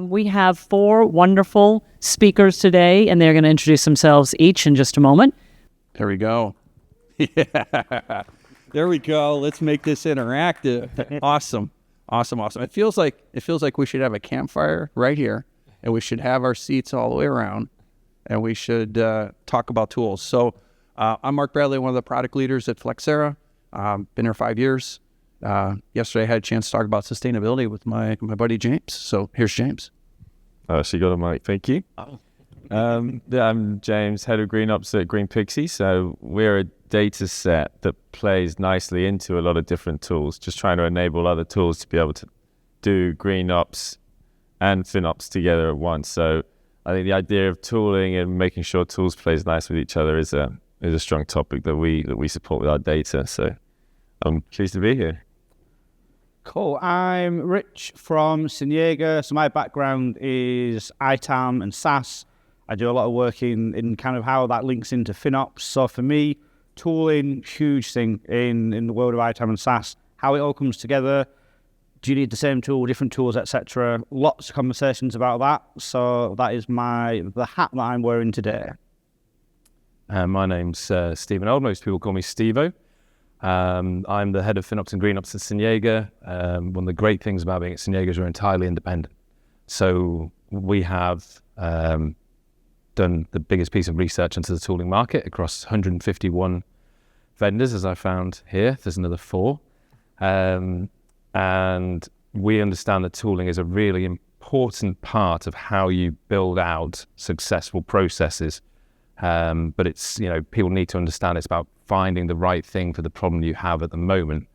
We have 4 wonderful speakers today, and they're going to introduce themselves each in just a moment. There we go. Yeah. There we go. Let's make this interactive. Awesome. It feels like we should have a campfire right here, and we should have our seats all the way around, and we should talk about tools. So I'm Mark Bradley, one of the product leaders at Flexera. Been here 5 years. Yesterday I had a chance to talk about sustainability with my buddy James. So here's James. So you got a mic, thank you. I'm James, head of GreenOps at Greenpixie. So we're a data set that plays nicely into a lot of different tools, just trying to enable other tools to be able to do GreenOps and FinOps together at once. So I think the idea of tooling and making sure tools plays nice with each other is a strong topic that we support with our data. So I'm pleased to be here. Cool. I'm Rich from Synyega. So my background is ITAM and SaaS. I do a lot of work in kind of how that links into FinOps. So for me, tooling, huge thing in the world of ITAM and SaaS. How it all comes together. Do you need the same tool, different tools, etc.? Lots of conversations about that. So that is the hat that I'm wearing today. My name's Stephen Old. Most people call me Steve-O. I'm the head of FinOps and GreenOps at Synyega. One of the great things about being at Synyega is we're entirely independent. So we have done the biggest piece of research into the tooling market across 151 vendors, as I found here. There's another 4. And we understand that tooling is a really important part of how you build out successful processes. But it's, people need to understand it's about finding the right thing for the problem you have at the moment,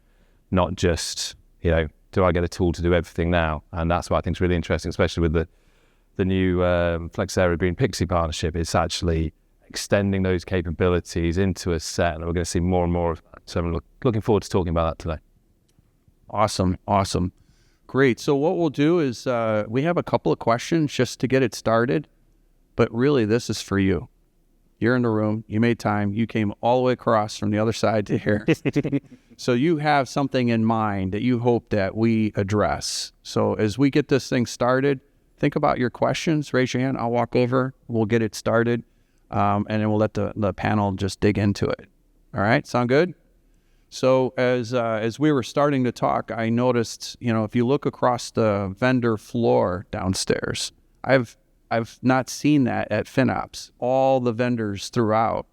not just, do I get a tool to do everything now? And that's what I think is really interesting, especially with the new Flexera Greenpixie partnership. It's actually extending those capabilities into a set, and we're going to see more and more of that. So I'm looking forward to talking about that today. Awesome. Great. So what we'll do is we have a couple of questions just to get it started, but really this is for you. You're in the room, you made time, you came all the way across from the other side to here. So you have something in mind that you hope that we address. So as we get this thing started, think about your questions, raise your hand, I'll walk over, we'll get it started, and then we'll let the panel just dig into it. All right, sound good? So as we were starting to talk, I noticed, if you look across the vendor floor downstairs, I've not seen that at FinOps. All the vendors throughout.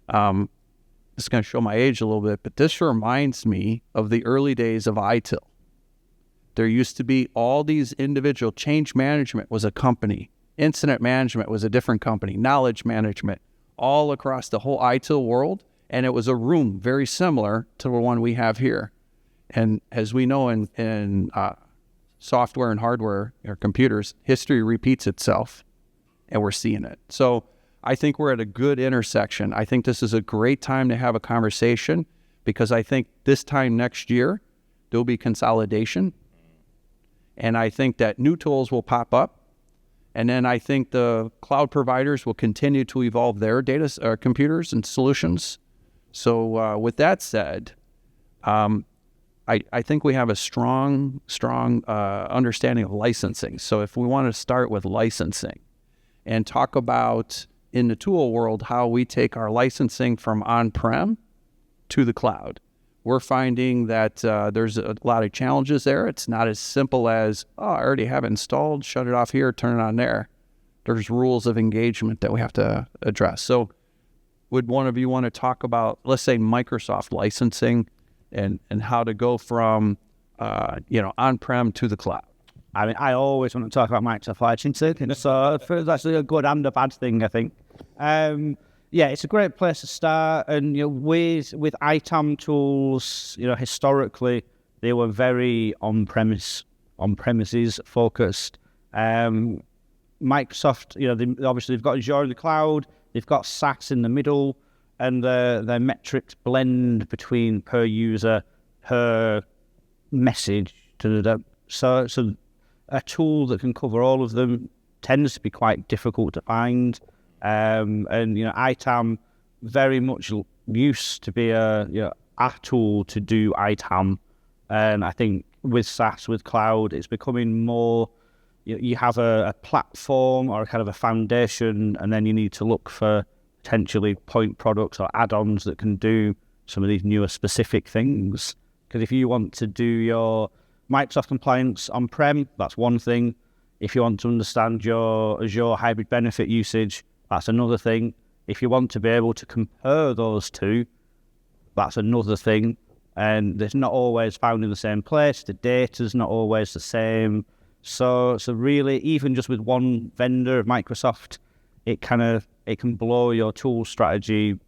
It's going to show my age a little bit, but this reminds me of the early days of ITIL. There used to be all these individual. Change management was a company. Incident management was a different company. Knowledge management, all across the whole ITIL world. And it was a room very similar to the one we have here. And as we know in software and hardware or computers, history repeats itself, and we're seeing it. So I think we're at a good intersection. I think this is a great time to have a conversation, because I think this time next year, there'll be consolidation. And I think that new tools will pop up. And then I think the cloud providers will continue to evolve their data computers and solutions. So with that said, I think we have a strong understanding of licensing. So if we want to start with licensing and talk about in the tool world how we take our licensing from on-prem to the cloud, we're finding that there's a lot of challenges there. It's not as simple as, I already have it installed, shut it off here, turn it on there. There's rules of engagement that we have to address. So would one of you want to talk about, let's say, Microsoft licensing and how to go from, on-prem to the cloud? I mean, I always want to talk about Microsoft licensing, so it's actually a good and a bad thing, I think. It's a great place to start. And with ITAM tools, historically they were very on-premises focused. Microsoft, obviously they've got Azure in the cloud, they've got SaaS in the middle, and their metrics blend between per user, per message. So a tool that can cover all of them tends to be quite difficult to find. ITAM very much used to be a tool to do ITAM, and I think with SaaS, with cloud, it's becoming more you have a platform or a kind of a foundation, and then you need to look for potentially point products or add-ons that can do some of these newer specific things. Because if you want to do your Microsoft compliance on-prem, that's one thing. If you want to understand your Azure hybrid benefit usage, that's another thing. If you want to be able to compare those two, that's another thing. And it's not always found in the same place. The data's not always the same. So really, even just with one vendor of Microsoft, it can blow your tool strategy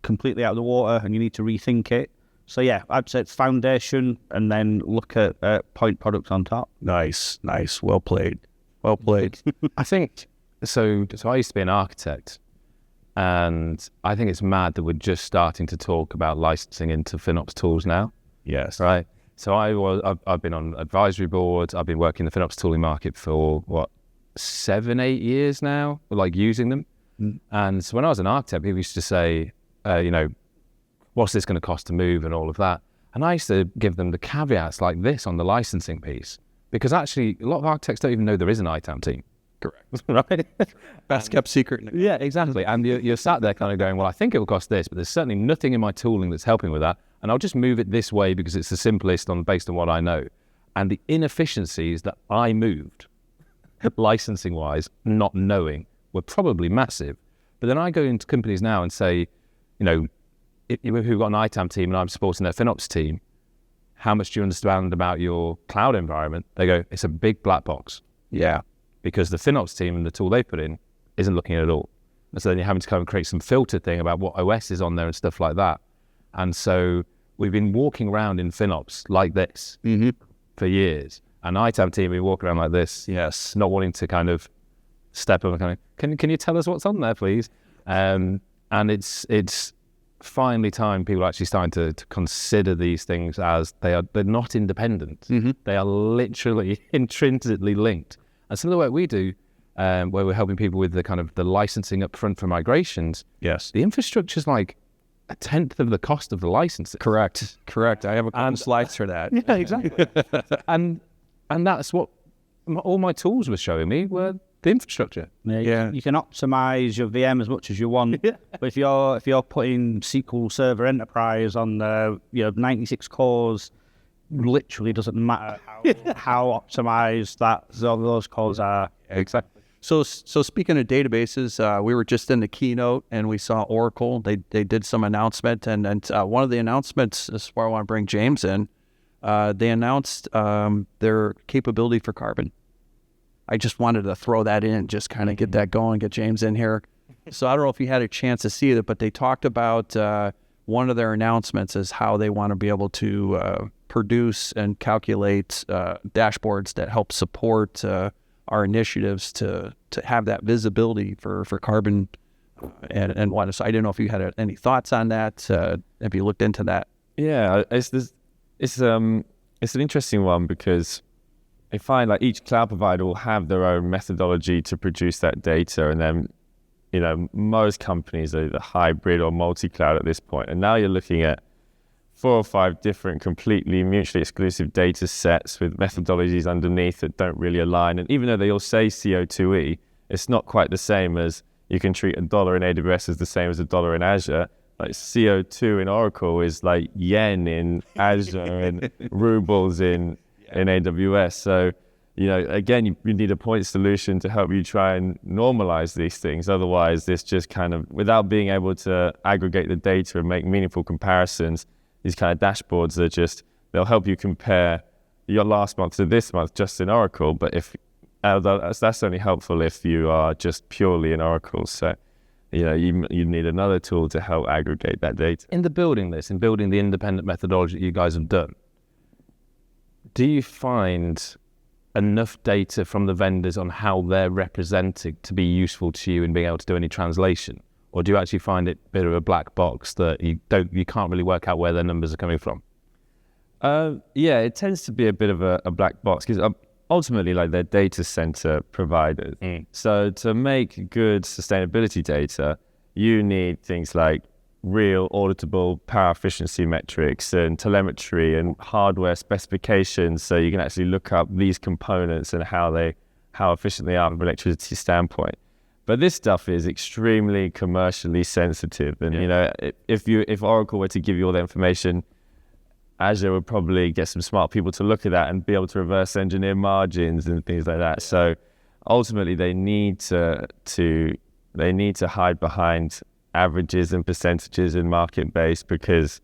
completely out of the water, and you need to rethink it. So yeah, I'd say it's foundation, and then look at point products on top. Nice. Well played. I think so. So I used to be an architect, and I think it's mad that we're just starting to talk about licensing into FinOps tools now. Yes. Right. So I've been on advisory boards. I've been working in the FinOps tooling market for 7-8 years now, like using them. And so when I was an architect, people used to say, what's this going to cost to move and all of that. And I used to give them the caveats like this on the licensing piece, because actually a lot of architects don't even know there is an ITAM team. Correct. Right? Best kept secret. Yeah, exactly. And you're sat there kind of going, well, I think it will cost this, but there's certainly nothing in my tooling that's helping with that. And I'll just move it this way because it's the simplest based on what I know. And the inefficiencies that I moved, licensing-wise, not knowing, were probably massive. But then I go into companies now and say, who've got an ITAM team and I'm supporting their FinOps team, how much do you understand about your cloud environment? They go, it's a big black box. Yeah. Because the FinOps team and the tool they put in isn't looking at it all. And so then you're having to kind of create some filter thing about what OS is on there and stuff like that. And so we've been walking around in FinOps like this for years. And ITAM team, we walk around like this. Yes. Not wanting to kind of step up and kind of, can you tell us what's on there, please? And it's finally time people are actually starting to consider these things as they're not independent. They are literally intrinsically linked. And some of the work we do, where we're helping people with the kind of the licensing up front for migrations, Yes. the infrastructure is like 1/10 of the cost of the licenses. Correct. I have a couple slides for that. Yeah, exactly. and that's what all my tools were showing me were the infrastructure. Yeah. You can optimize your VM as much as you want, but if you're putting SQL Server Enterprise on 96 cores, literally doesn't matter how optimized those cores are. Exactly. So speaking of databases, we were just in the keynote and we saw Oracle. They did some announcement, and one of the announcements, this is where I want to bring James in. They announced their capability for Carbon. I just wanted to throw that in, just kind of get that going, get James in here. So I don't know if you had a chance to see it, but they talked about one of their announcements is how they want to be able to produce and calculate dashboards that help support our initiatives to have that visibility for Carbon and what. So I didn't know if you had any thoughts on that. Have you looked into that? Yeah, it's an interesting one because I find like each cloud provider will have their own methodology to produce that data, and then most companies are either hybrid or multi-cloud at this point, and now you're looking at 4 or 5 different completely mutually exclusive data sets with methodologies underneath that don't really align. And even though they all say CO2e, it's not quite the same as you can treat $1 in AWS as the same as $1 in Azure. Like CO2 in Oracle is like yen in Azure and rubles in AWS. So, again, you need a point solution to help you try and normalize these things. Otherwise, this just kind of, without being able to aggregate the data and make meaningful comparisons, these kind of dashboards are they'll help you compare your last month to this month just in Oracle. But if that's only helpful if you are just purely in Oracle. So, you need another tool to help aggregate that data. In building the independent methodology that you guys have done, do you find enough data from the vendors on how they're represented to be useful to you in being able to do any translation? Or do you actually find it a bit of a black box that you can't really work out where their numbers are coming from? Yeah, it tends to be a bit of a black box because ultimately, like, they're data center providers. So to make good sustainability data, you need things like real auditable power efficiency metrics and telemetry and hardware specifications, so you can actually look up these components and how how efficient they are from an electricity standpoint. But this stuff is extremely commercially sensitive, and you know, if Oracle were to give you all the information, Azure would probably get some smart people to look at that and be able to reverse engineer margins and things like that. So ultimately, they need to hide behind averages and percentages in market base because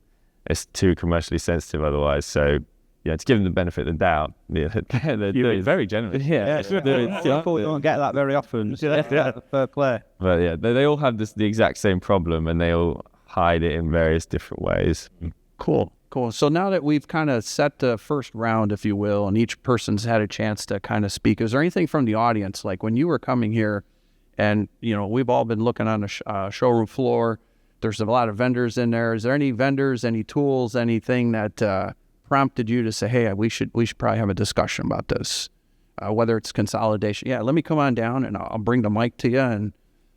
it's too commercially sensitive otherwise. So yeah, to give them the benefit of the doubt, You're very generous. People don't get that very often. Fair play. But yeah, they all have the exact same problem, and they all hide it in various different ways. Cool. So now that we've kind of set the first round, if you will, and each person's had a chance to kind of speak, is there anything from the audience? Like when you were coming here, and you know, we've all been looking on the showroom floor. There's a lot of vendors in there. Is there any vendors, any tools, anything that prompted you to say, hey, we should probably have a discussion about this, whether it's consolidation? Yeah, let me come on down and I'll bring the mic to you, and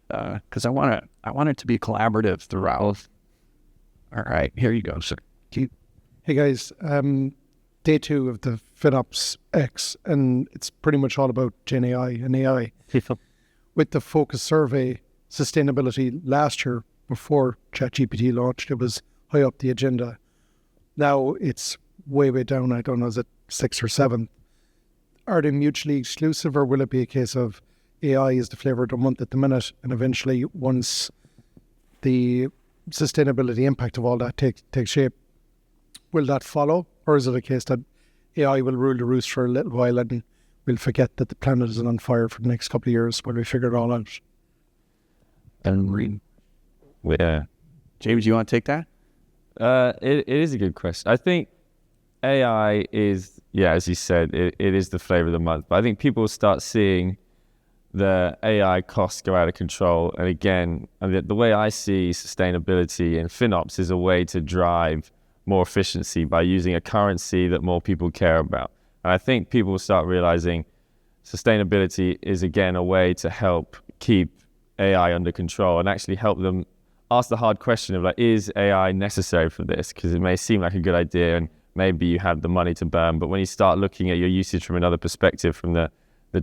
because I want it to be collaborative throughout. All right, here you go, sir. Hey guys, day 2 of the FinOps X, and it's pretty much all about Gen AI and AI. With the focus survey, sustainability last year before ChatGPT launched, it was high up the agenda. Now it's way down. I don't know, is it 6 or 7? Are they mutually exclusive, or will it be a case of AI is the flavor of the month at the minute, and eventually once the sustainability impact of all that takes shape, will that follow? Or is it a case that AI will rule the roost for a little while and we'll forget that the planet isn't on fire for the next couple of years when we figure it all out? And Yeah. James, you want to take that? It is a good question. I think AI is, as you said, it is the flavor of the month. But I think people will start seeing the AI costs go out of control. And again, the way I see sustainability in FinOps is a way to drive more efficiency by using a currency that more people care about. And I think people will start realizing sustainability is, again, a way to help keep AI under control and actually help them ask the hard question of, like, is AI necessary for this? Because it may seem like a good idea and maybe you have the money to burn, but when you start looking at your usage from another perspective, from the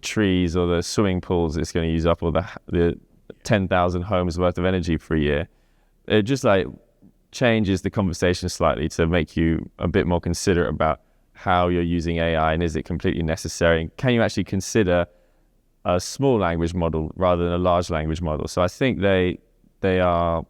trees or the swimming pools it's going to use up, or the 10,000 homes worth of energy for a year, it just like changes the conversation slightly to make you a bit more considerate about how you're using AI and is it completely necessary? And can you actually consider a small language model rather than a large language model? So I think they are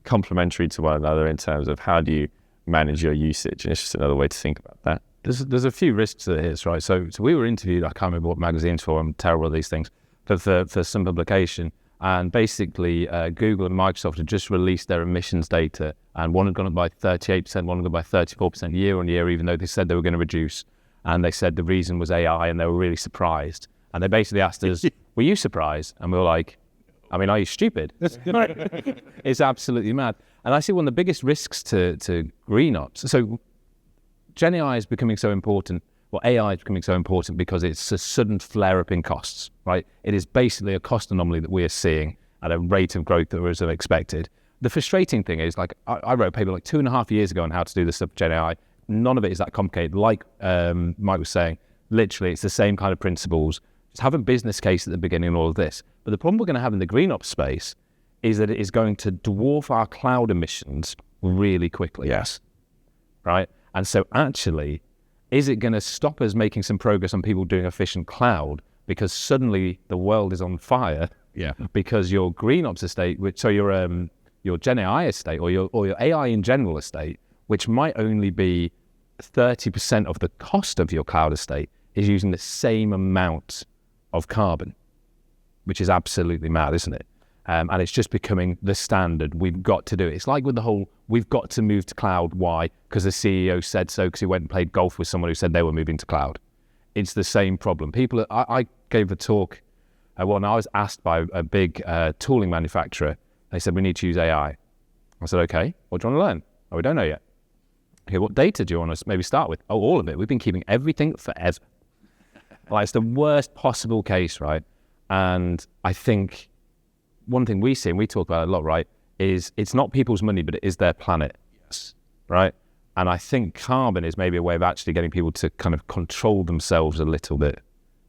complementary to one another in terms of how do you manage your usage, and it's just another way to think about that. There's a few risks to this, right? So we were interviewed, I can't remember what magazine's for, I'm terrible at these things, but for some publication. And basically, Google and Microsoft had just released their emissions data, and one had gone up by 38%, one had gone by 34% year on year, even though they said they were going to reduce. And they said the reason was AI, and they were really surprised. And they basically asked us, were you surprised? And we were like, I mean, are you stupid? It's absolutely mad. And I see one of the biggest risks to GreenOps. So Gen AI is becoming so important. Well, AI is becoming so important because it's a sudden flare-up in costs, right? It is basically a cost anomaly that we are seeing at a rate of growth that was unexpected. The frustrating thing is, like, I wrote a paper like 2.5 years ago on how to do this stuff with Gen AI. None of it is that complicated. Like Mike was saying, literally, it's the same kind of principles. Just have a business case at the beginning of all of this. But the problem we're going to have in the GreenOps space is that it is going to dwarf our cloud emissions really quickly. Yes. Right? And so actually, is it going to stop us making some progress on people doing efficient cloud because suddenly the world is on fire? Yeah. Because your GreenOps estate, your Gen AI estate or your AI in general estate, which might only be 30% of the cost of your cloud estate, is using the same amount of carbon, which is absolutely mad, isn't it? And it's just becoming the standard. We've got to do it. It's like with the whole, we've got to move to cloud. Why? Because the CEO said so, because he went and played golf with someone who said they were moving to cloud. It's the same problem. I gave a talk, when I was asked by a big tooling manufacturer, they said, we need to use AI. I said, okay, what do you want to learn? Oh, we don't know yet. Okay, what data do you want to maybe start with? Oh, all of it. We've been keeping everything forever. Like, it's the worst possible case, right? And I think one thing we see, and we talk about it a lot, right, is it's not people's money, but it is their planet. Yes. Right? And I think carbon is maybe a way of actually getting people to kind of control themselves a little bit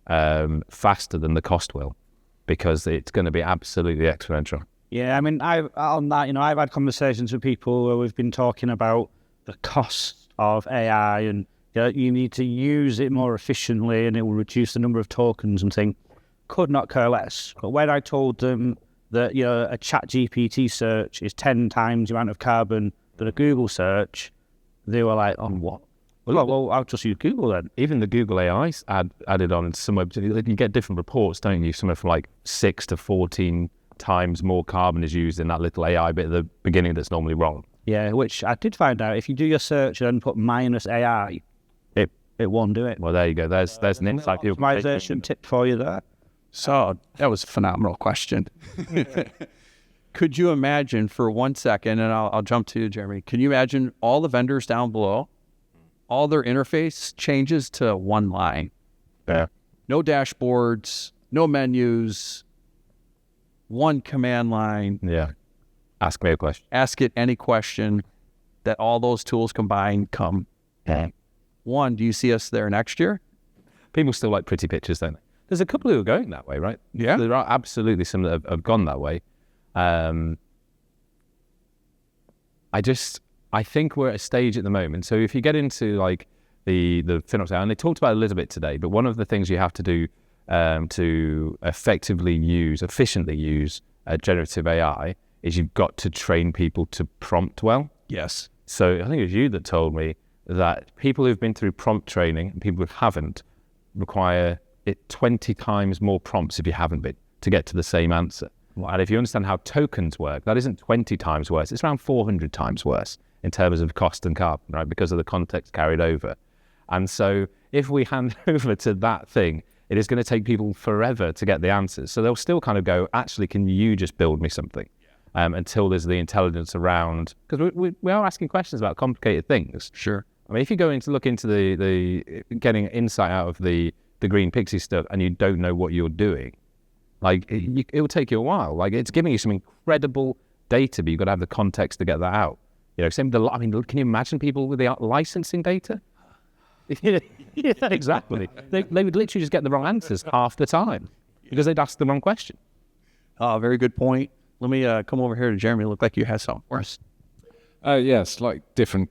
faster than the cost will, because it's going to be absolutely exponential. Yeah, I mean, I've had conversations with people where we've been talking about the cost of AI, and you need to use it more efficiently and it will reduce the number of tokens and things. Could not care less. But when I told them that a chat GPT search is 10 times the amount of carbon than a Google search, they were like, oh, what? Well, I'll just use Google then. Even the Google AI added on somewhere, you get different reports, don't you? Somewhere from like 6 to 14 times more carbon is used in that little AI bit at the beginning that's normally wrong. Yeah, which I did find out. If you do your search and put minus AI, it won't do it. Well, there you go. There's an insight. Optimization tip for you there. So that was a phenomenal question. Could you imagine for 1 second, and I'll jump to you, Jeremy. Can you imagine all the vendors down below, all their interface changes to one line? Yeah. No dashboards, no menus, one command line. Yeah. Ask me a question. Ask it any question that all those tools combined come. One, do you see us there next year? People still like pretty pictures, don't they? There's a couple who are going that way, right? Yeah. There are absolutely some that have gone that way. I think we're at a stage at the moment. So if you get into like the FinOps, and they talked about it a little bit today, but one of the things you have to do to efficiently use generative AI is you've got to train people to prompt well. Yes. So I think it was you that told me that people who've been through prompt training and people who haven't require it 20 times more prompts if you haven't been to get to the same answer. And if you understand how tokens work, that isn't 20 times worse. It's around 400 times worse in terms of cost and carbon, right? Because of the context carried over. And so if we hand over to that thing, it is going to take people forever to get the answers. So they'll still kind of go, actually, can you just build me something? Until there's the intelligence around, because we are asking questions about complicated things. Sure. I mean, if you go into look into the getting insight out of the Greenpixie stuff and you don't know what you're doing, like it will take you a while. Like it's giving you some incredible data, but you've got to have the context to get that out. Same with can you imagine people with the licensing data? Yeah, exactly. They would literally just get the wrong answers half the time because they'd ask the wrong question. Very good point. Let me come over here to Jeremy. Look like you had something for us. Yes, like different.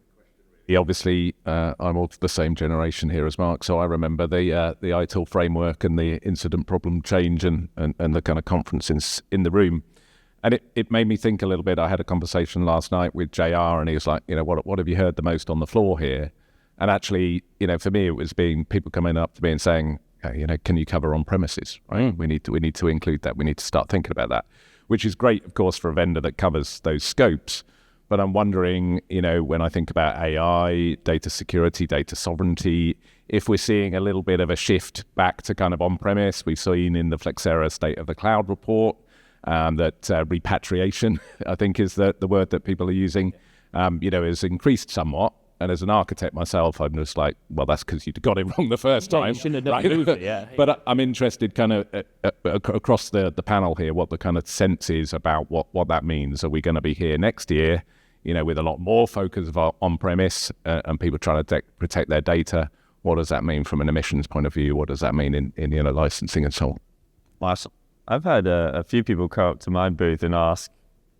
Obviously, I'm of the same generation here as Mark, so I remember the ITIL framework and the incident problem change and the kind of conference in the room. And it made me think a little bit. I had a conversation last night with JR, and he was like, what have you heard the most on the floor here? And actually, for me, it was people coming up to me and saying, can you cover on premises, right? We need to include that. We need to start thinking about that, which is great, of course, for a vendor that covers those scopes. But I'm wondering, when I think about AI, data security, data sovereignty, if we're seeing a little bit of a shift back to kind of on-premise. We've seen in the Flexera State of the Cloud report that repatriation, I think is the word that people are using, has increased somewhat. And as an architect myself, I'm just like, well, that's because you got it wrong the first time. You shouldn't have done it, yeah. But I'm interested kind of across the panel here, what the kind of sense is about what that means. Are we going to be here next year, with a lot more focus on-premise and people trying to protect their data? What does that mean from an emissions point of view? What does that mean in licensing and so on? Awesome. I've had a few people come up to my booth and ask,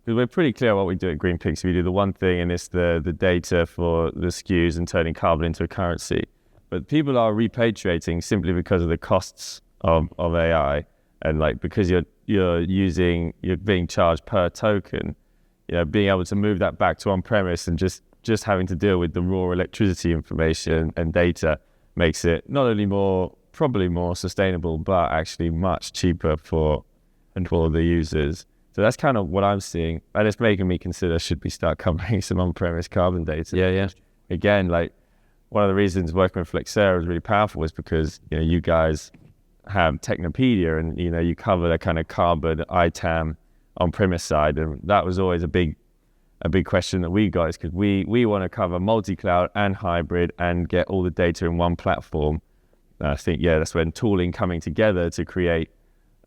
because we're pretty clear what we do at Greenpixie. We do the one thing, and it's the data for the SKUs and turning carbon into a currency. But people are repatriating simply because of the costs of AI, and like because you're being charged per token. Being able to move that back to on-premise and just having to deal with the raw electricity information and data makes it not only probably more sustainable, but actually much cheaper for the users. So that's kind of what I'm seeing, and it's making me consider, should we start covering some on-premise carbon data? Yeah. Again, like one of the reasons working with Flexera was really powerful was because you guys have Technopedia, and you cover the kind of carbon ITAM on-premise side, and that was always a big question that we got, is because we want to cover multi-cloud and hybrid and get all the data in one platform. And I think that's when tooling coming together to create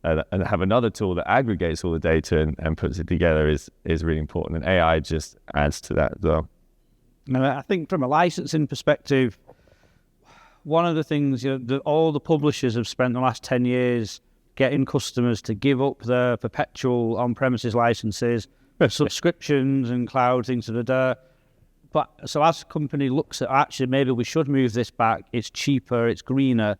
and have another tool that aggregates all the data and puts it together is really important, and AI just adds to that as well. I think from a licensing perspective, one of the things, all the publishers have spent the last 10 years getting customers to give up their perpetual on-premises licenses, subscriptions and cloud things. But so as a company looks at, actually, maybe we should move this back. It's cheaper, it's greener,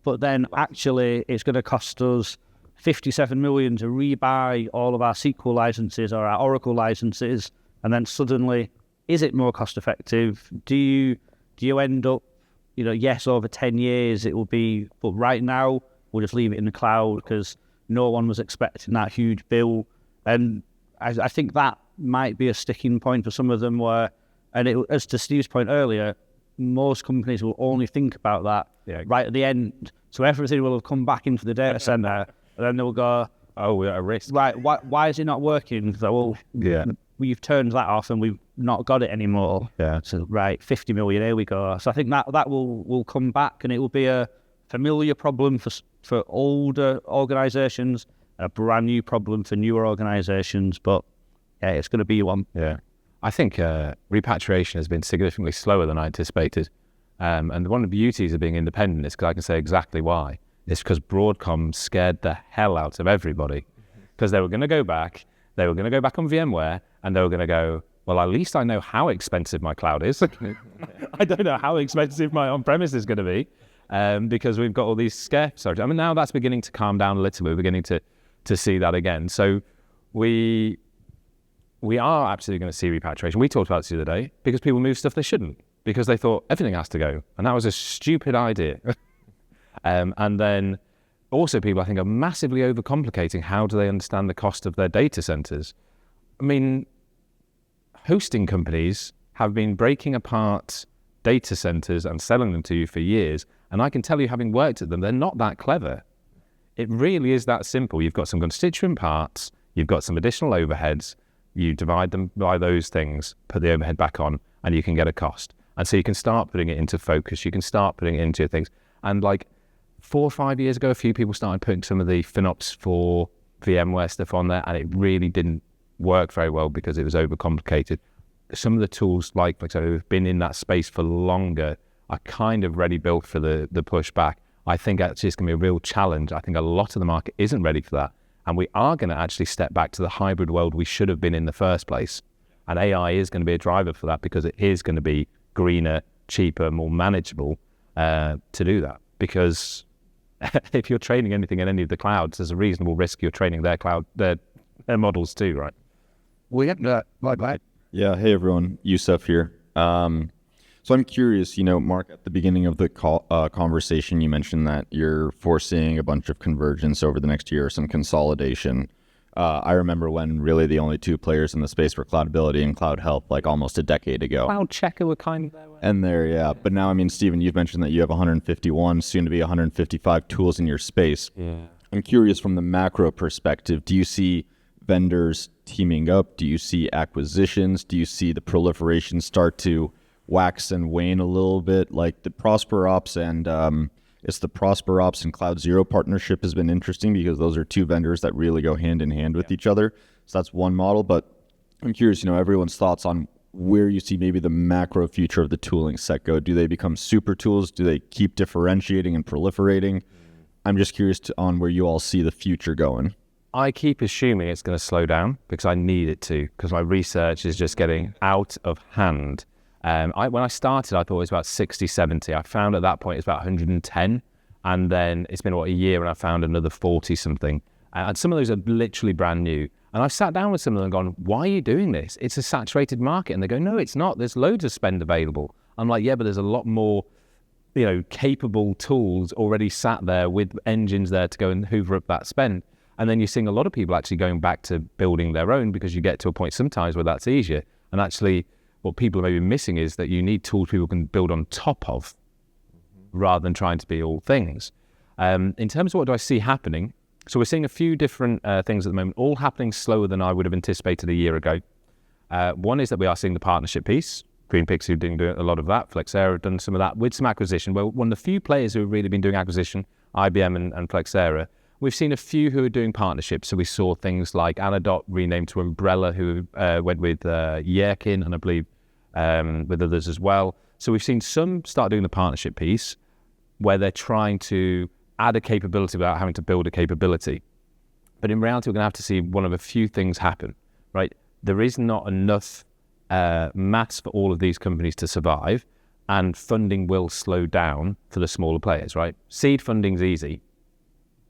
but then actually it's going to cost us 57 million to rebuy all of our SQL licenses or our Oracle licenses, and then suddenly, is it more cost effective? Do you end up, yes, over 10 years it will be, but right now we'll just leave it in the cloud because no one was expecting that huge bill. And I think that might be a sticking point for some of them where, and as to Steve's point earlier, most companies will only think about that right at the end. So everything will have come back into the data center, and then they'll go, oh, we're at risk. Right, why is it not working? So, we've turned that off and we've not got it anymore. Yeah. So, right, 50 million, here we go. So I think that will come back, and it will be a familiar problem for older organizations, a brand new problem for newer organizations, but it's going to be one. Yeah. I think repatriation has been significantly slower than I anticipated. And one of the beauties of being independent is because I can say exactly why. It's because Broadcom scared the hell out of everybody, because they were going to go back on VMware, and they were going to go, well, at least I know how expensive my cloud is. I don't know how expensive my on-premise is going to be, because we've got all these scare stories. I mean, now that's beginning to calm down a little bit. We're beginning to see that again. So we are absolutely going to see repatriation. We talked about this the other day, because people move stuff they shouldn't, because they thought everything has to go. And that was a stupid idea. And then also people, I think, are massively overcomplicating how do they understand the cost of their data centers. I mean, hosting companies have been breaking apart data centers and selling them to you for years. And I can tell you, having worked at them, they're not that clever. It really is that simple. You've got some constituent parts, you've got some additional overheads, you divide them by those things, put the overhead back on, and you can get a cost. And so you can start putting it into focus, you can start putting it into things. And like 4 or 5 years ago, a few people started putting some of the FinOps for VMware stuff on there, and it really didn't work very well because it was overcomplicated. Some of the tools, like I said, who've been in that space for longer, are kind of ready built for the pushback. I think actually it's going to be a real challenge. I think a lot of the market isn't ready for that. And we are going to actually step back to the hybrid world we should have been in the first place. And AI is going to be a driver for that, because it is going to be greener, cheaper, more manageable to do that. Because if you're training anything in any of the clouds, there's a reasonable risk you're training their cloud, their models too, right? We have bye. Yeah, hey everyone, Yusuf here. So I'm curious, Mark, at the beginning of the conversation, you mentioned that you're foreseeing a bunch of convergence over the next year, some consolidation. I remember when really the only two players in the space were Cloudability and Cloud Health, like almost a decade ago. Cloud Checker were kind of there. And there, yeah. But now, I mean, Stephen, you've mentioned that you have 151, soon to be 155 tools in your space. Yeah. I'm curious, from the macro perspective, do you see vendors teaming up? Do you see acquisitions? Do you see the proliferation start to wax and wane a little bit? Like the ProsperOps and it's the ProsperOps and Cloud Zero partnership has been interesting, because those are two vendors that really go hand in hand with each other. So that's one model. But I'm curious, everyone's thoughts on where you see maybe the macro future of the tooling set go. Do they become super tools? Do they keep differentiating and proliferating? I'm just curious on where you all see the future going. I keep assuming it's going to slow down, because I need it to, because my research is just getting out of hand. When I started, I thought it was about 60, 70. I found at that point it's about 110. And then it's been a year and I found another 40 something. And some of those are literally brand new. And I've sat down with some of them and gone, why are you doing this? It's a saturated market. And they go, no, it's not. There's loads of spend available. I'm like, yeah, but there's a lot more, capable tools already sat there with engines there to go and hoover up that spend. And then you're seeing a lot of people actually going back to building their own, because you get to a point sometimes where that's easier. And actually, what people are maybe missing is that you need tools people can build on top of, rather than trying to be all things. In terms of what do I see happening, so we're seeing a few different things at the moment, all happening slower than I would have anticipated a year ago. One is that we are seeing the partnership piece. Greenpixie doing a lot of that. Flexera have done some of that with some acquisition. Well, one of the few players who have really been doing acquisition, IBM and Flexera, we've seen a few who are doing partnerships. So we saw things like Anadot renamed to Umbrella, who went with Yerkin, and I believe with others as well. So we've seen some start doing the partnership piece. where they're trying to add a capability without having to build a capability. But in reality, we're going to have to see one of a few things happen, right? There is not enough mass for all of these companies to survive, and funding will slow down for the smaller players, right? Seed funding's easy.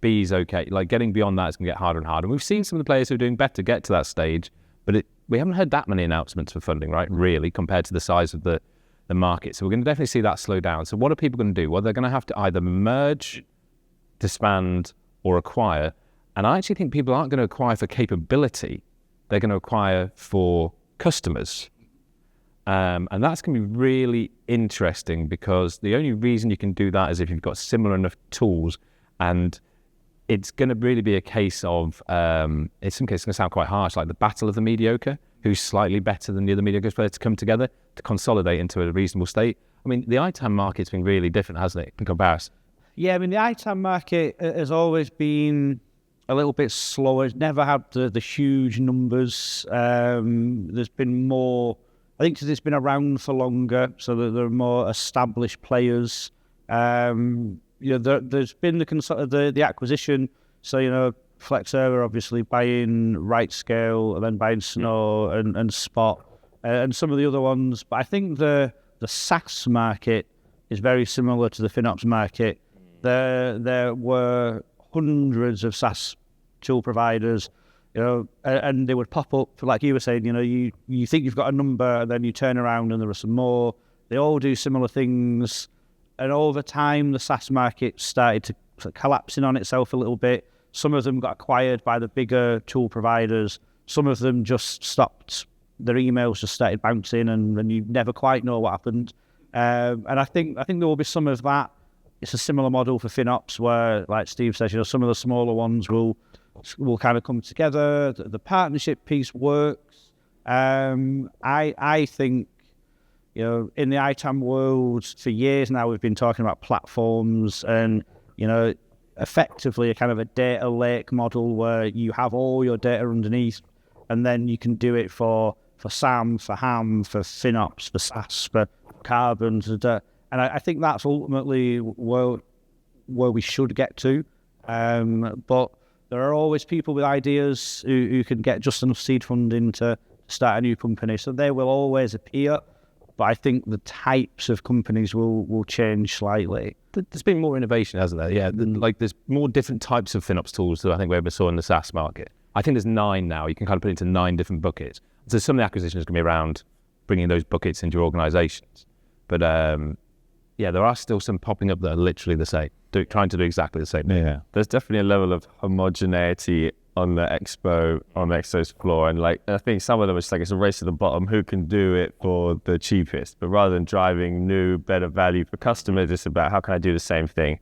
B is okay. Like, getting beyond that is going to get harder and harder. And we've seen some of the players who are doing better get to that stage, but we haven't heard that many announcements for funding, right, really, compared to the size of the market. So we're going to definitely see that slow down. So what are people going to do? Well, they're going to have to either merge, disband, or acquire. And I actually think people aren't going to acquire for capability. They're going to acquire for customers. And that's going to be really interesting, because the only reason you can do that is if you've got similar enough tools. And it's going to really be a case of, in some cases, it's going to sound quite harsh, like the battle of the mediocre, who's slightly better than the other mediocre players, to come together to consolidate into a reasonable state. I mean, the ITAM market's been really different, hasn't it, in comparison? Yeah, I mean, the ITAM market has always been a little bit slower. It's never had the huge numbers. There's been more, I think, because it's been around for longer, so that there are more established players. There's been the acquisition. So, Flexera obviously buying RightScale and then buying Snow and Spot and some of the other ones. But I think the SaaS market is very similar to the FinOps market. There were hundreds of SaaS tool providers, and they would pop up, like you were saying, you think you've got a number, and then you turn around and there are some more. They all do similar things. And over time, the SaaS market started to sort of collapsing on itself a little bit. Some of them got acquired by the bigger tool providers. Some of them just stopped. Their emails just started bouncing, and you never quite know what happened. And I think there will be some of that. It's a similar model for FinOps, where, like Steve says, some of the smaller ones will kind of come together. The partnership piece works. I think, in the ITAM world, for years now, we've been talking about platforms and, effectively a kind of a data lake model where you have all your data underneath, and then you can do it for SAM, for HAM, for FinOps, for SaaS, for Carbon. And I think that's ultimately where we should get to. But there are always people with ideas who can get just enough seed funding to start a new company. So they will always appear. But I think the types of companies will change slightly. There's been more innovation, hasn't there? Yeah, there's more different types of FinOps tools that I think we ever saw in the SaaS market. I think there's 9 now. You can kind of put it into 9 different buckets. So some of the acquisitions are going to be around bringing those buckets into your organizations. But there are still some popping up that are literally the same, trying to do exactly the same thing. Yeah, there's definitely a level of homogeneity on the Expo's floor, and I think some of them it's a race to the bottom, who can do it for the cheapest. But rather than driving new, better value for customers, it's about how can I do the same thing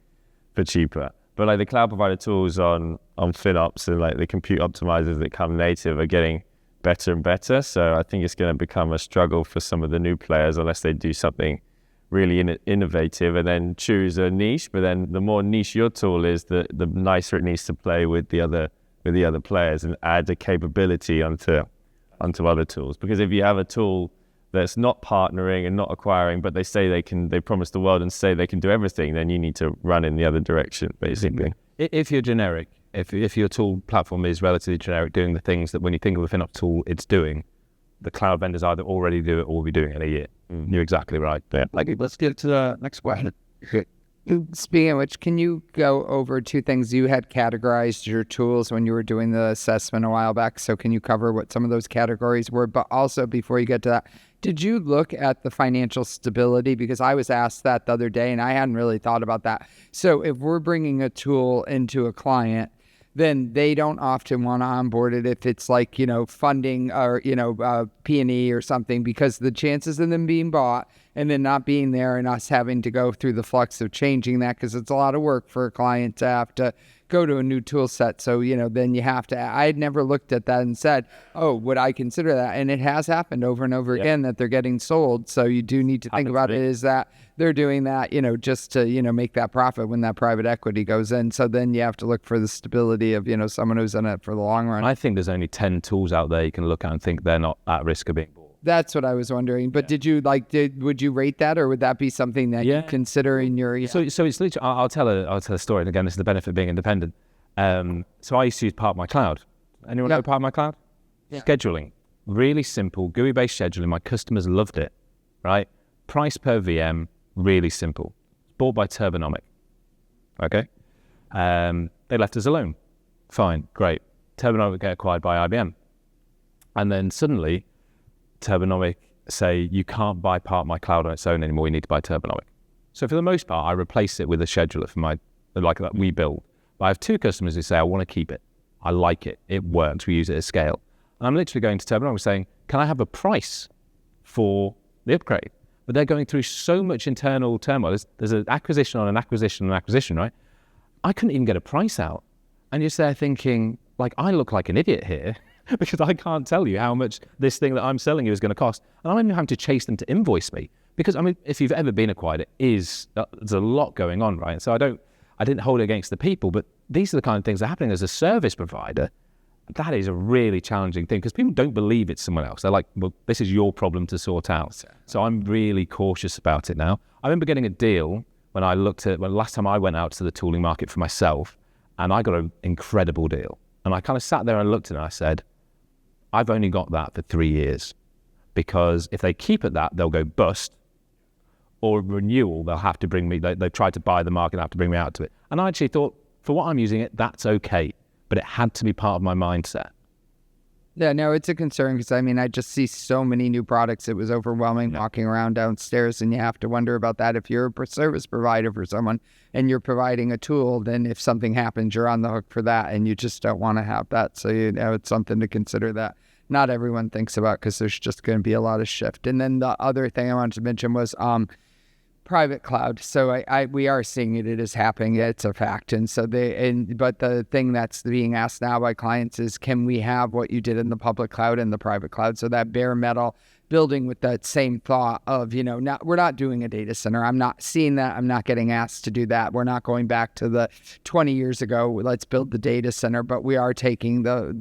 for cheaper. But the cloud provider tools on FinOps and the compute optimizers that come native are getting better and better. So I think it's going to become a struggle for some of the new players unless they do something really innovative and then choose a niche. But then the more niche your tool is, the nicer it needs to play with the other players and add a capability onto other tools. Because if you have a tool that's not partnering and not acquiring, but they promise the world and say they can do everything, then you need to run in the other direction, basically. If you're generic, if your tool platform is relatively generic, doing the things that when you think of a FinOps tool, it's doing, the cloud vendors either already do it or will be doing it in a year. You're exactly right. Yeah. Let's get to the next question. Speaking of which, can you go over 2 things? You had categorized your tools when you were doing the assessment a while back, so can you cover what some of those categories were? But also, before you get to that, did you look at the financial stability? Because I was asked that the other day, and I hadn't really thought about that. So if we're bringing a tool into a client, then they don't often want to onboard it if it's funding or, P&E or something, because the chances of them being bought and then not being there and us having to go through the flux of changing that, because it's a lot of work for a client to have to go to a new tool set. So, then you have to, I had never looked at that and said, oh, would I consider that? And it has happened over and over again that they're getting sold. So you do need to think about it is that they're doing that, just to, make that profit when that private equity goes in. So then you have to look for the stability of, someone who's in it for the long run. I think there's only 10 tools out there you can look at and think they're not at risk of being bought. That's what I was wondering. But would you rate that, or would that be something that you consider in your? So it's literally. I'll tell a story. And again, this is the benefit of being independent. So I used to use Part of My Cloud. Anyone know Part of My Cloud? Yeah. Scheduling, really simple GUI-based scheduling. My customers loved it. Right, price per VM, really simple. Bought by Turbonomic. Okay, they left us alone. Fine, great. Turbonomic get acquired by IBM, and then suddenly Turbonomic say you can't buy Part of My Cloud on its own anymore. You need to buy Turbonomic. So for the most part, I replace it with a scheduler for my that we build. But I have 2 customers who say I want to keep it. I like it. It works. We use it at scale. And I'm literally going to Turbonomic saying, can I have a price for the upgrade? But they're going through so much internal turmoil. There's an acquisition on an acquisition on an acquisition, right? I couldn't even get a price out. And you're there thinking, like, I look like an idiot here. Because I can't tell you how much this thing that I'm selling you is going to cost. And I'm even having to chase them to invoice me. Because, I mean, if you've ever been acquired, there's a lot going on, right? So I didn't hold it against the people, but these are the kind of things that are happening as a service provider. That is a really challenging thing because people don't believe it's someone else. They're like, well, this is your problem to sort out. So I'm really cautious about it now. I remember getting a deal when last time I went out to the tooling market for myself, and I got an incredible deal. And I kind of sat there and looked at it and I said, I've only got that for 3 years because if they keep at that, they'll go bust, or renewal, they'll have to bring me, they've tried to buy the market and have to bring me out to it. And I actually thought, for what I'm using it, that's okay. But it had to be part of my mindset. Yeah, no, it's a concern because, I mean, I just see so many new products. It was overwhelming walking around downstairs, and you have to wonder about that. If you're a service provider for someone and you're providing a tool, then if something happens, you're on the hook for that, and you just don't want to have that. So, it's something to consider that not everyone thinks about because there's just going to be a lot of shift. And then the other thing I wanted to mention was private cloud. So we are seeing it. It is happening. It's a fact. And so but the thing that's being asked now by clients is, can we have what you did in the public cloud and the private cloud? So that bare metal building with that same thought of, we're not doing a data center. I'm not seeing that. I'm not getting asked to do that. We're not going back to the 20 years ago. Let's build the data center, but we are taking the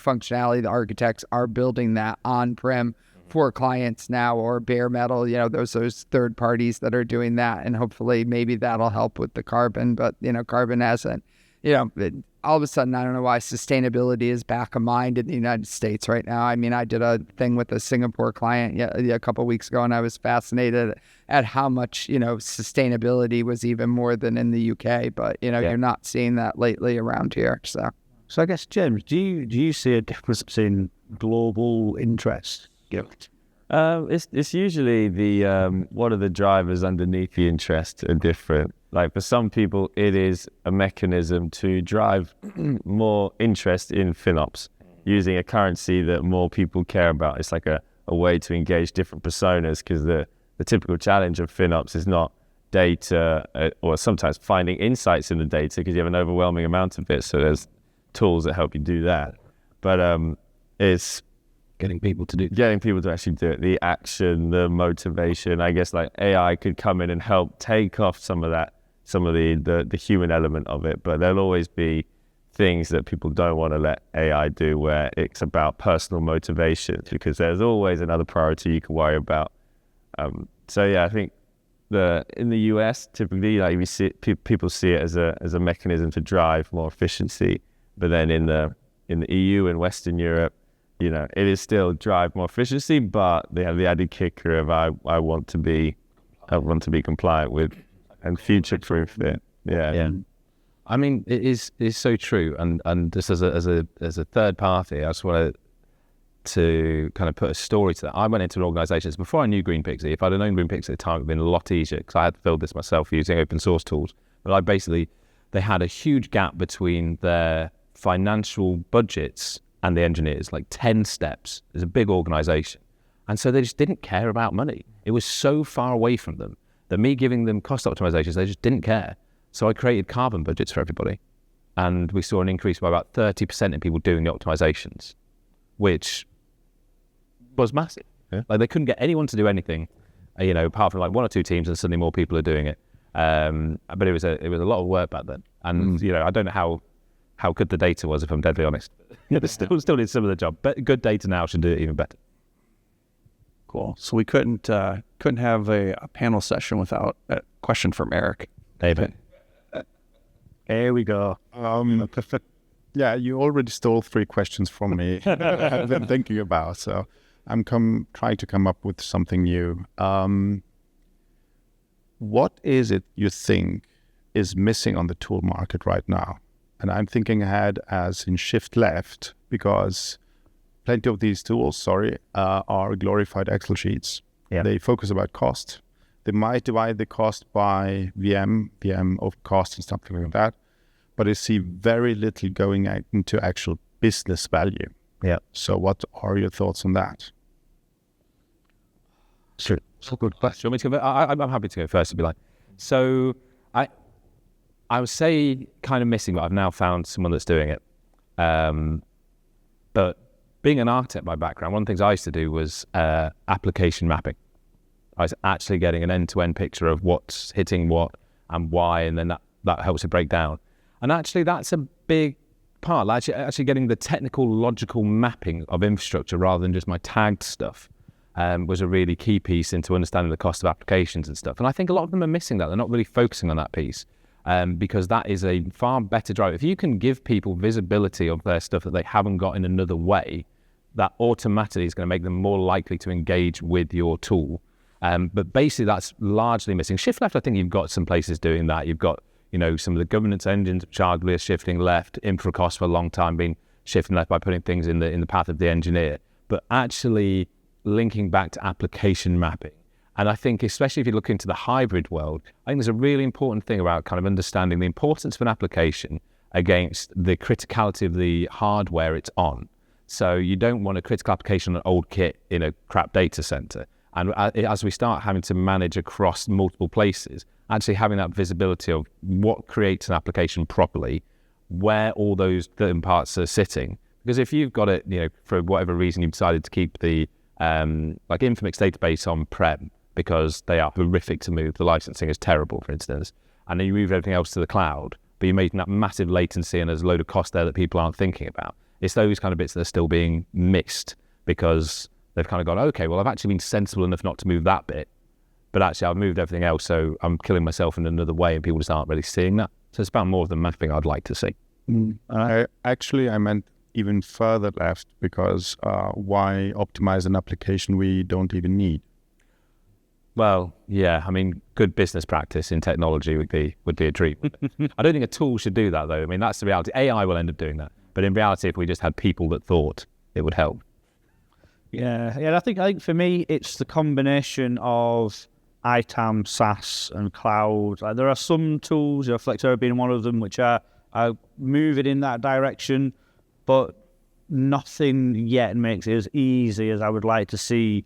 functionality. The architects are building that on-prem for clients now, or bare metal, those third parties that are doing that. And hopefully maybe that'll help with the carbon, but carbon hasn't, all of a sudden, I don't know why sustainability is back of mind in the United States right now. I mean, I did a thing with a Singapore client a couple of weeks ago, and I was fascinated at how much, sustainability was even more than in the UK, but you're not seeing that lately around here. So I guess, James, do you see a difference in global interest? It's usually the what are the drivers underneath the interest are different. Like for some people, it is a mechanism to drive more interest in FinOps using a currency that more people care about. It's like a way to engage different personas because the typical challenge of FinOps is not data or sometimes finding insights in the data because you have an overwhelming amount of it. So there's tools that help you do that. But it's getting people to actually do it, the action, the motivation. I guess like AI could come in and help take off some of the human element of it, but there'll always be things that people don't want to let AI do where it's about personal motivation because there's always another priority you can worry about. I think in the US typically, like we see people see it as a mechanism to drive more efficiency, but then in the EU and Western Europe, it is still drive more efficiency, but they have the added kicker of I want to be compliant with and future-proof it. Yeah. I mean, it's so true. And just as a third party, I just wanted to kind of put a story to that. I went into organizations before I knew Greenpixie. If I'd have known Greenpixie at the time, it would have been a lot easier because I had to build this myself using open source tools. But they had a huge gap between their financial budgets and the engineers, like 10 steps. It's a big organization. And so they just didn't care about money. It was so far away from them that me giving them cost optimizations, they just didn't care. So I created carbon budgets for everybody. And we saw an increase by about 30% in people doing the optimizations, which was massive. Yeah. Like they couldn't get anyone to do anything, apart from like 1 or 2 teams, and suddenly more people are doing it. But it was a lot of work back then. And, I don't know how good the data was, if I'm deadly honest. They still did some of the job. But good data now should do it even better. Cool. So we couldn't have a panel session without a question from Eric. David. Here we go. Yeah, you already stole 3 questions from me. I've been thinking about, so I'm trying to come up with something new. What is it you think is missing on the tool market right now? And I'm thinking ahead as in shift left, because plenty of these tools, are glorified Excel sheets. Yeah. They focus about cost. They might divide the cost by VM of cost and something like that, but I see very little going into actual business value. Yeah. So what are your thoughts on that? Sure. That's a good question. Want me to go? I'm happy to go first. To be like, so I would say kind of missing, but I've now found someone that's doing it. But being an architect by background, one of the things I used to do was application mapping. I was actually getting an end-to-end picture of what's hitting what and why, and then that helps to break down. And actually, that's a big part. Actually getting the technical, logical mapping of infrastructure rather than just my tagged stuff was a really key piece into understanding the cost of applications and stuff. And I think a lot of them are missing that. They're not really focusing on that piece because that is a far better drive. If you can give people visibility of their stuff that they haven't got in another way, that automatically is going to make them more likely to engage with your tool. But basically, that's largely missing. Shift left, I think you've got some places doing that. You've got, some of the governance engines which arguably are shifting left. Infra costs for a long time been shifting left by putting things in the path of the engineer. But actually linking back to application mapping. And I think, especially if you look into the hybrid world, I think there's a really important thing about kind of understanding the importance of an application against the criticality of the hardware it's on. So you don't want a critical application on an old kit in a crap data center. And as we start having to manage across multiple places, actually having that visibility of what creates an application properly, where all those certain parts are sitting. Because if you've got it, for whatever reason, you've decided to keep the like Infomix database on-prem because they are horrific to move, the licensing is terrible, for instance, and then you move everything else to the cloud, but you're making that massive latency and there's a load of cost there that people aren't thinking about. It's those kind of bits that are still being missed because they've kind of gone, okay, well, I've actually been sensible enough not to move that bit, but actually I've moved everything else, so I'm killing myself in another way, and people just aren't really seeing that. So it's about more of the mapping I'd like to see. I meant even further left, because why optimize an application we don't even need? Well, yeah, I mean, good business practice in technology would be a dream. I don't think a tool should do that, though. I mean, that's the reality. AI will end up doing that. But in reality, if we just had people that thought, it would help. Yeah. I think for me, it's the combination of ITAM, SaaS, and cloud. Like, there are some tools, Flexera being one of them, which are moving in that direction, but nothing yet makes it as easy as I would like to see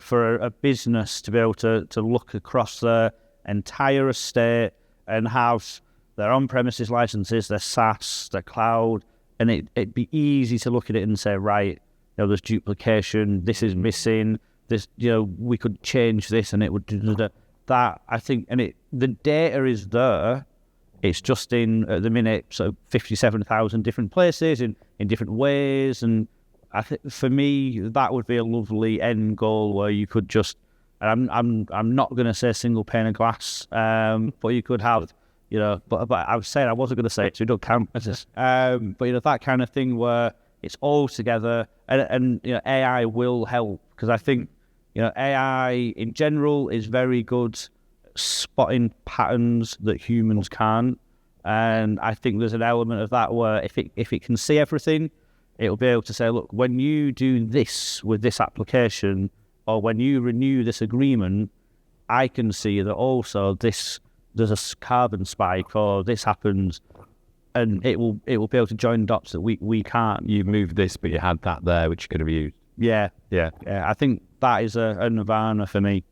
for a business to be able to look across their entire estate and have their on-premises licenses, their SaaS, their cloud, and it'd be easy to look at it and say, right, there's duplication, this is missing, this, we could change this and it would do that. I think, and the data is there. It's just in, at the minute, so 57,000 different places in different ways. And I think for me, that would be a lovely end goal where you could just, and I'm not going to say single pane of glass, but you could have, but I was saying I wasn't going to say it, so you don't count. But that kind of thing where it's all together, and AI will help, because I think AI in general is very good spotting patterns that humans can't, and I think there's an element of that where if it can see everything, it'll be able to say, look, when you do this with this application, or when you renew this agreement, I can see that also there's a carbon spike, or this happens, and it will be able to join dots that we can't. You moved this, but you had that there, which you could have used. Yeah. I think that is a nirvana for me.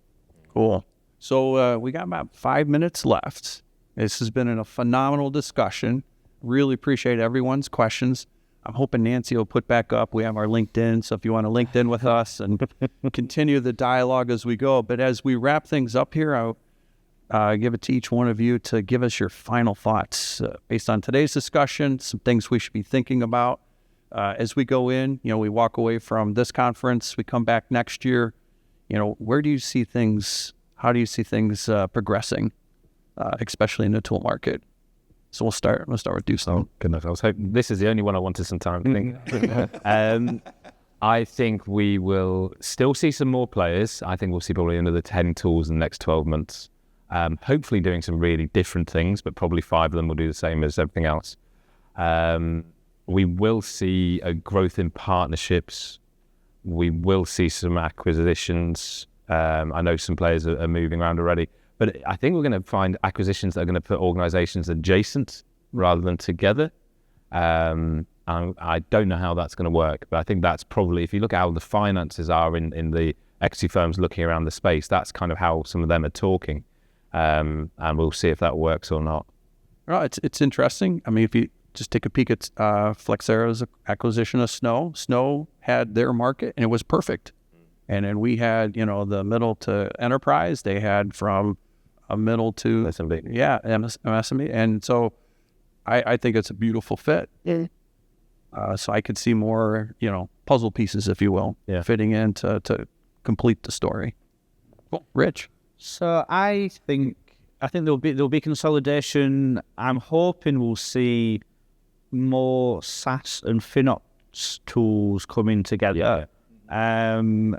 Cool. So we got about 5 minutes left. This has been a phenomenal discussion. Really appreciate everyone's questions. I'm hoping Nancy will put back up. We have our LinkedIn, so if you want to LinkedIn with us and continue the dialogue as we go. But as we wrap things up here, I'll give it to each one of you to give us your final thoughts based on today's discussion, some things we should be thinking about as we go in. We walk away from this conference, we come back next year. where do you see things? How do you see things progressing, especially in the tool market? So we'll start with Deuce. Oh, goodness. I was hoping this is the only one I wanted some time to think. I think we will still see some more players. I think we'll see probably another 10 tools in the next 12 months. Hopefully doing some really different things, but probably 5 of them will do the same as everything else. We will see a growth in partnerships. We will see some acquisitions. I know some players are moving around already, but I think we're going to find acquisitions that are going to put organizations adjacent rather than together. I don't know how that's going to work, but I think that's probably, if you look at how the finances are in the equity firms looking around the space, that's kind of how some of them are talking. And we'll see if that works or not. Well, it's interesting. I mean, if you just take a peek at Flexera's acquisition of Snow. Snow had their market, and it was perfect. And then we had, the middle to enterprise. They had from a middle to SMB. Yeah, MSME. And so I think it's a beautiful fit. Yeah. So I could see more, puzzle pieces, if you will, fitting in to complete the story. Cool. Rich. So I think there'll be consolidation. I'm hoping we'll see more SaaS and FinOps tools coming together. Again,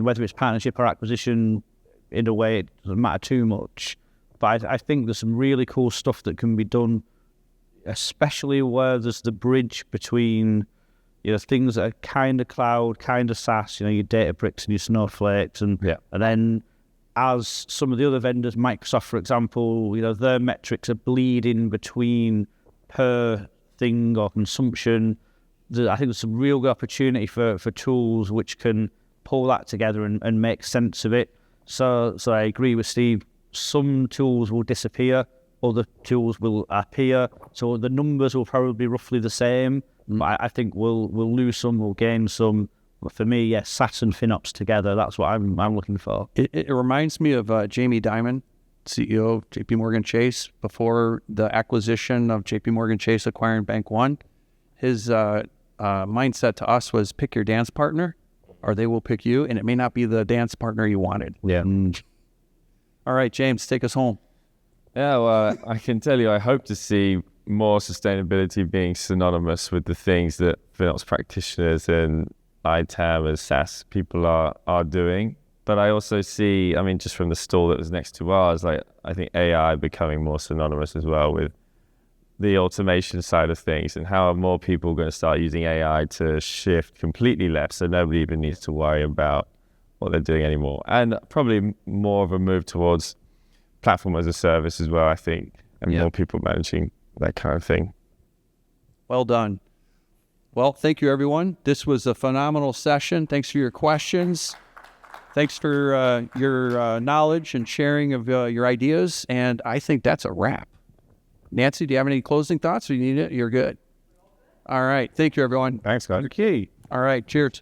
whether it's partnership or acquisition, in a way, it doesn't matter too much. But I think there's some really cool stuff that can be done, especially where there's the bridge between, things that are kind of cloud, kind of SaaS, your Databricks and your Snowflakes, and then as some of the other vendors, Microsoft, for example, their metrics are bleeding between per thing or consumption. I think there's some real good opportunity for tools which can pull that together and make sense of it. So I agree with Steve. Some tools will disappear, other tools will appear. So the numbers will probably be roughly the same. But I think we'll lose some, we'll gain some. But for me, SaaS and FinOps together, that's what I'm looking for. It reminds me of Jamie Dimon, CEO of JP Morgan Chase, before the acquisition of JP Morgan Chase acquiring Bank One. His mindset to us was pick your dance partner or they will pick you, and it may not be the dance partner you wanted. Yeah. All right, James, take us home. Yeah, well, I can tell you, I hope to see more sustainability being synonymous with the things that FinOps practitioners and ITAM and SaaS people are doing. But I also see, just from the stall that was next to ours, I think AI becoming more synonymous as well with the automation side of things, and how are more people going to start using AI to shift completely left, so nobody even needs to worry about what they're doing anymore. And probably more of a move towards platform as a service as well, I think, and more people managing that kind of thing. Well done. Well, thank you, everyone. This was a phenomenal session. Thanks for your questions. Thanks for your knowledge and sharing of your ideas. And I think that's a wrap. Nancy, do you have any closing thoughts, or you need it? You're good. All right. Thank you, everyone. Thanks, guys. All right. Cheers.